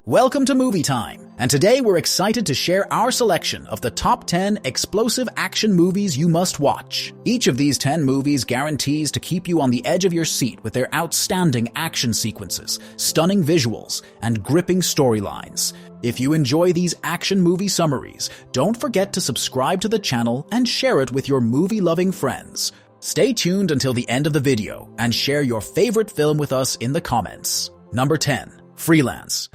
Welcome to Movie Time, and today we're excited to share our selection of the top 10 explosive action movies you must watch. Each of these 10 movies guarantees to keep you on the edge of your seat with their outstanding action sequences, stunning visuals, and gripping storylines. If you enjoy these action movie summaries, don't forget to subscribe to the channel and share it with your movie-loving friends. Stay tuned until the end of the video and share your favorite film with us in the comments. Number 10. Freelance.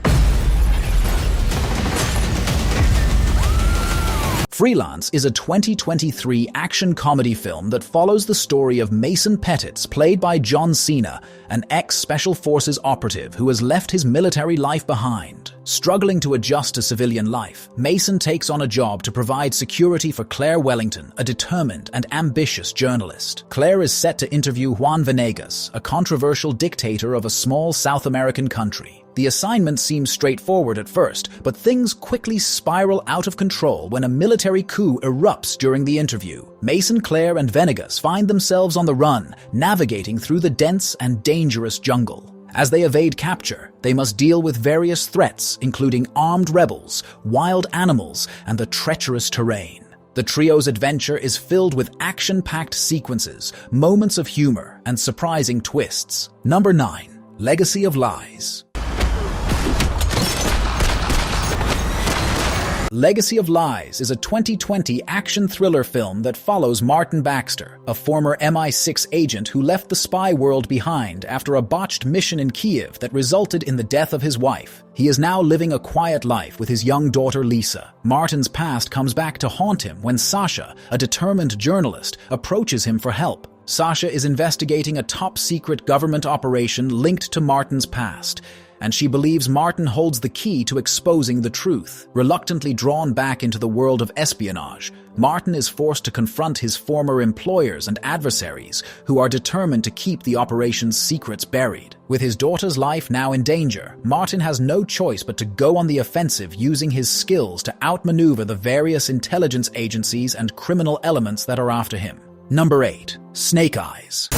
Freelance is a 2023 action comedy film that follows the story of Mason Pettis, played by John Cena, an ex-Special Forces operative who has left his military life behind. Struggling to adjust to civilian life, Mason takes on a job to provide security for Claire Wellington, a determined and ambitious journalist. Claire is set to interview Juan Venegas, a controversial dictator of a small South American country. The assignment seems straightforward at first, but things quickly spiral out of control when a military coup erupts during the interview. Mason, Claire, and Venegas find themselves on the run, navigating through the dense and dangerous jungle. As they evade capture, they must deal with various threats, including armed rebels, wild animals, and the treacherous terrain. The trio's adventure is filled with action-packed sequences, moments of humor, and surprising twists. Number 9. Legacy of Lies. Legacy of Lies is a 2020 action thriller film that follows Martin Baxter, a former MI6 agent who left the spy world behind after a botched mission in Kiev that resulted in the death of his wife. He is now living a quiet life with his young daughter Lisa. Martin's past comes back to haunt him when Sasha, a determined journalist, approaches him for help. Sasha is investigating a top-secret government operation linked to Martin's past, and she believes Martin holds the key to exposing the truth. Reluctantly drawn back into the world of espionage, Martin is forced to confront his former employers and adversaries, who are determined to keep the operation's secrets buried. With his daughter's life now in danger, Martin has no choice but to go on the offensive, using his skills to outmaneuver the various intelligence agencies and criminal elements that are after him. Number 8. Snake Eyes.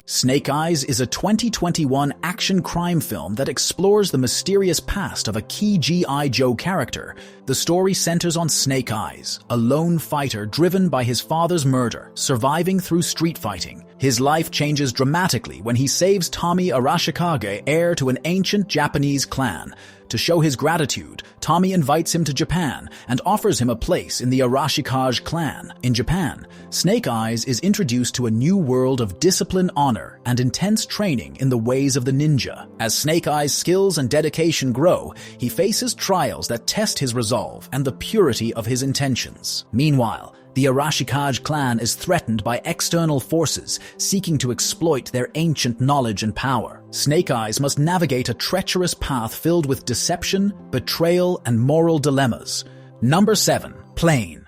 Snake Eyes is a 2021 action crime film that explores the mysterious past of a key G.I. Joe character. The story centers on Snake Eyes, a lone fighter driven by his father's murder, surviving through street fighting. His life changes dramatically when he saves Tommy Arashikage, heir to an ancient Japanese clan. To show his gratitude, Tommy invites him to Japan and offers him a place in the Arashikage clan. In Japan, Snake Eyes is introduced to a new world of discipline, honor, and intense training in the ways of the ninja. As Snake Eyes' skills and dedication grow, he faces trials that test his resolve and the purity of his intentions. Meanwhile, the Arashikage clan is threatened by external forces seeking to exploit their ancient knowledge and power. Snake Eyes must navigate a treacherous path filled with deception, betrayal, and moral dilemmas. Number 7. Plane.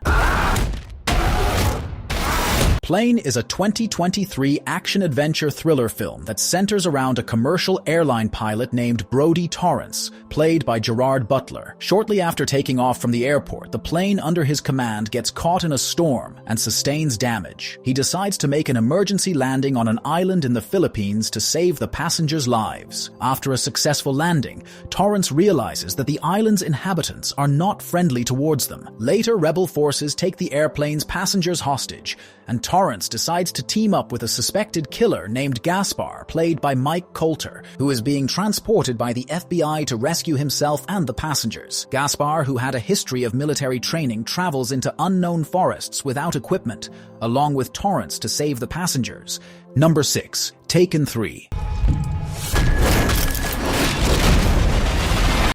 Plane is a 2023 action-adventure thriller film that centers around a commercial airline pilot named Brody Torrance, played by Gerard Butler. Shortly after taking off from the airport, the plane under his command gets caught in a storm and sustains damage. He decides to make an emergency landing on an island in the Philippines to save the passengers' lives. After a successful landing, Torrance realizes that the island's inhabitants are not friendly towards them. Later, rebel forces take the airplane's passengers hostage, and Torrance decides to team up with a suspected killer named Gaspar, played by Mike Colter, who is being transported by the FBI to rescue himself and the passengers. Gaspar, who had a history of military training, travels into unknown forests without equipment, along with Torrance to save the passengers. Number 6. Taken 3.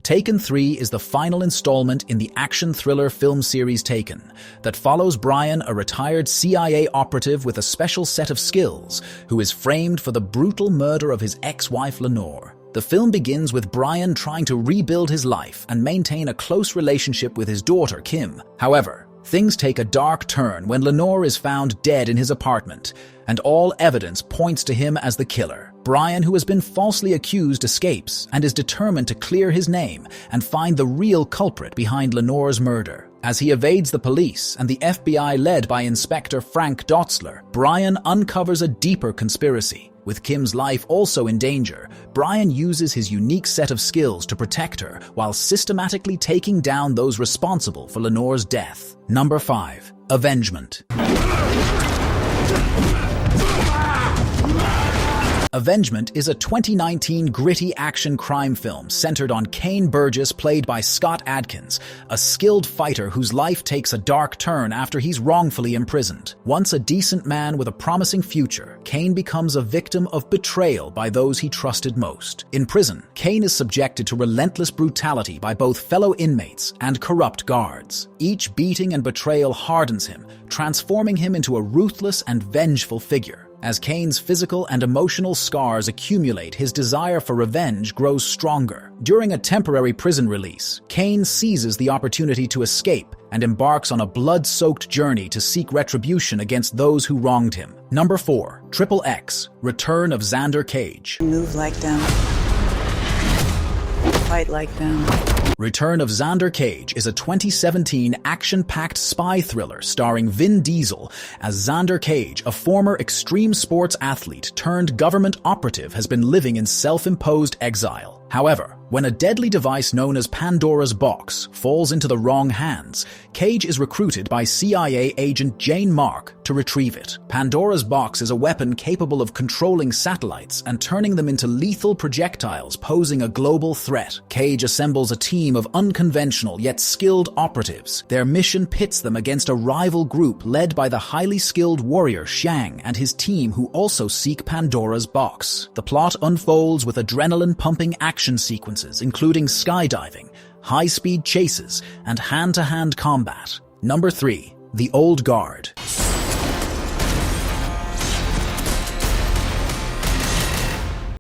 Taken 3 is the final installment in the action thriller film series Taken, that follows Brian, a retired CIA operative with a special set of skills, who is framed for the brutal murder of his ex-wife Lenore. The film begins with Brian trying to rebuild his life and maintain a close relationship with his daughter Kim. However, Things take a dark turn when Lenore is found dead in his apartment, and all evidence points to him as the killer. Brian, who has been falsely accused, escapes and is determined to clear his name and find the real culprit behind Lenore's murder. As he evades the police and the FBI led by Inspector Frank Dotzler, Brian uncovers a deeper conspiracy. With Kim's life also in danger, Brian uses his unique set of skills to protect her while systematically taking down those responsible for Lenore's death. Number 5. Avengement. Avengement is a 2019 gritty action crime film centered on Kane Burgess, played by Scott Adkins, a skilled fighter whose life takes a dark turn after he's wrongfully imprisoned. Once a decent man with a promising future, Kane becomes a victim of betrayal by those he trusted most. In prison, Kane is subjected to relentless brutality by both fellow inmates and corrupt guards. Each beating and betrayal hardens him, transforming him into a ruthless and vengeful figure. As Kane's physical and emotional scars accumulate, his desire for revenge grows stronger. During a temporary prison release, Kane seizes the opportunity to escape and embarks on a blood-soaked journey to seek retribution against those who wronged him. Number 4. XXX, Return of Xander Cage. Move like them. Fight like them. Return of Xander Cage is a 2017 action-packed spy thriller starring Vin Diesel as Xander Cage, a former extreme sports athlete turned government operative, has been living in self-imposed exile. However, when a deadly device known as Pandora's Box falls into the wrong hands, Cage is recruited by CIA agent Jane Mark to retrieve it. Pandora's Box is a weapon capable of controlling satellites and turning them into lethal projectiles, posing a global threat. Cage assembles a team of unconventional yet skilled operatives. Their mission pits them against a rival group led by the highly skilled warrior Shang and his team, who also seek Pandora's Box. The plot unfolds with adrenaline-pumping action sequences, including skydiving, high-speed chases, and hand-to-hand combat. Number 3. The Old Guard.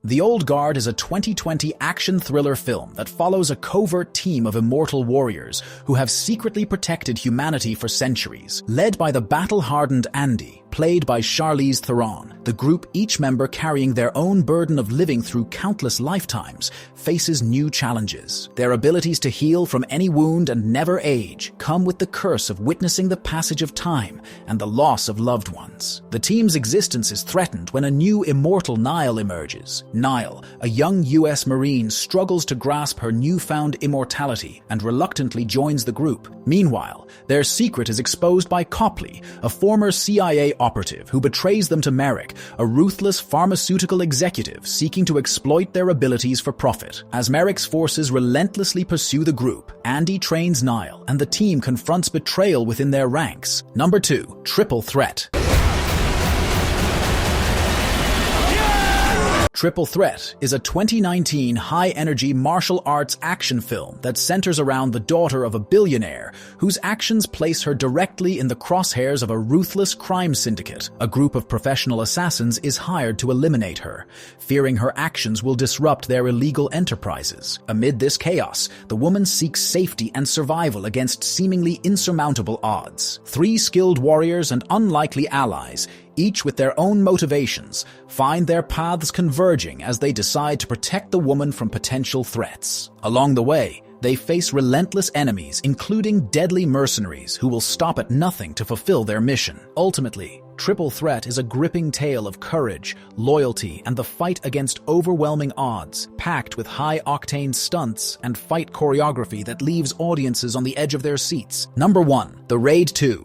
The Old Guard is a 2020 action thriller film that follows a covert team of immortal warriors who have secretly protected humanity for centuries. Led by the battle-hardened Andy, played by Charlize Theron, the group, each member carrying their own burden of living through countless lifetimes, faces new challenges. Their abilities to heal from any wound and never age come with the curse of witnessing the passage of time and the loss of loved ones. The team's existence is threatened when a new immortal Nile emerges. Nile, a young U.S. Marine, struggles to grasp her newfound immortality and reluctantly joins the group. Meanwhile, their secret is exposed by Copley, a former CIA operative who betrays them to Merrick, a ruthless pharmaceutical executive seeking to exploit their abilities for profit. As Merrick's forces relentlessly pursue the group, Andy trains Nile, and the team confronts betrayal within their ranks. Number 2. Triple Threat. Triple Threat is a 2019 high-energy martial arts action film that centers around the daughter of a billionaire whose actions place her directly in the crosshairs of a ruthless crime syndicate. A group of professional assassins is hired to eliminate her, fearing her actions will disrupt their illegal enterprises. Amid this chaos, the woman seeks safety and survival against seemingly insurmountable odds. 3 skilled warriors and unlikely allies, each with their own motivations, find their paths converging as they decide to protect the woman from potential threats. Along the way, they face relentless enemies, including deadly mercenaries who will stop at nothing to fulfill their mission. Ultimately, Triple Threat is a gripping tale of courage, loyalty, and the fight against overwhelming odds, packed with high-octane stunts and fight choreography that leaves audiences on the edge of their seats. Number 1. The Raid 2.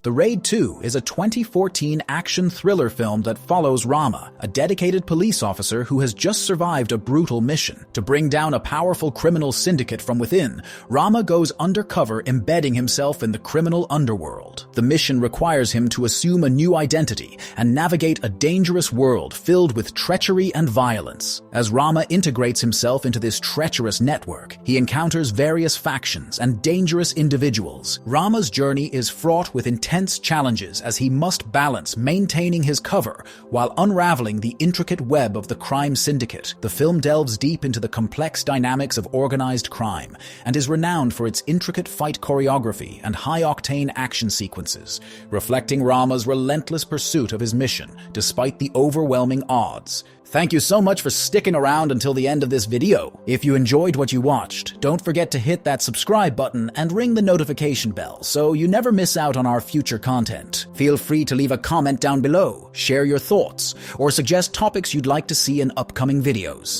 The Raid 2 is a 2014 action thriller film that follows Rama, a dedicated police officer who has just survived a brutal mission. To bring down a powerful criminal syndicate from within, Rama goes undercover, embedding himself in the criminal underworld. The mission requires him to assume a new identity and navigate a dangerous world filled with treachery and violence. As Rama integrates himself into this treacherous network, he encounters various factions and dangerous individuals. Rama's journey is fraught with intense intense challenges as he must balance maintaining his cover while unraveling the intricate web of the crime syndicate. The film delves deep into the complex dynamics of organized crime and is renowned for its intricate fight choreography and high-octane action sequences, reflecting Rama's relentless pursuit of his mission despite the overwhelming odds. Thank you so much for sticking around until the end of this video. If you enjoyed what you watched, don't forget to hit that subscribe button and ring the notification bell so you never miss out on our future content. Feel free to leave a comment down below, share your thoughts, or suggest topics you'd like to see in upcoming videos.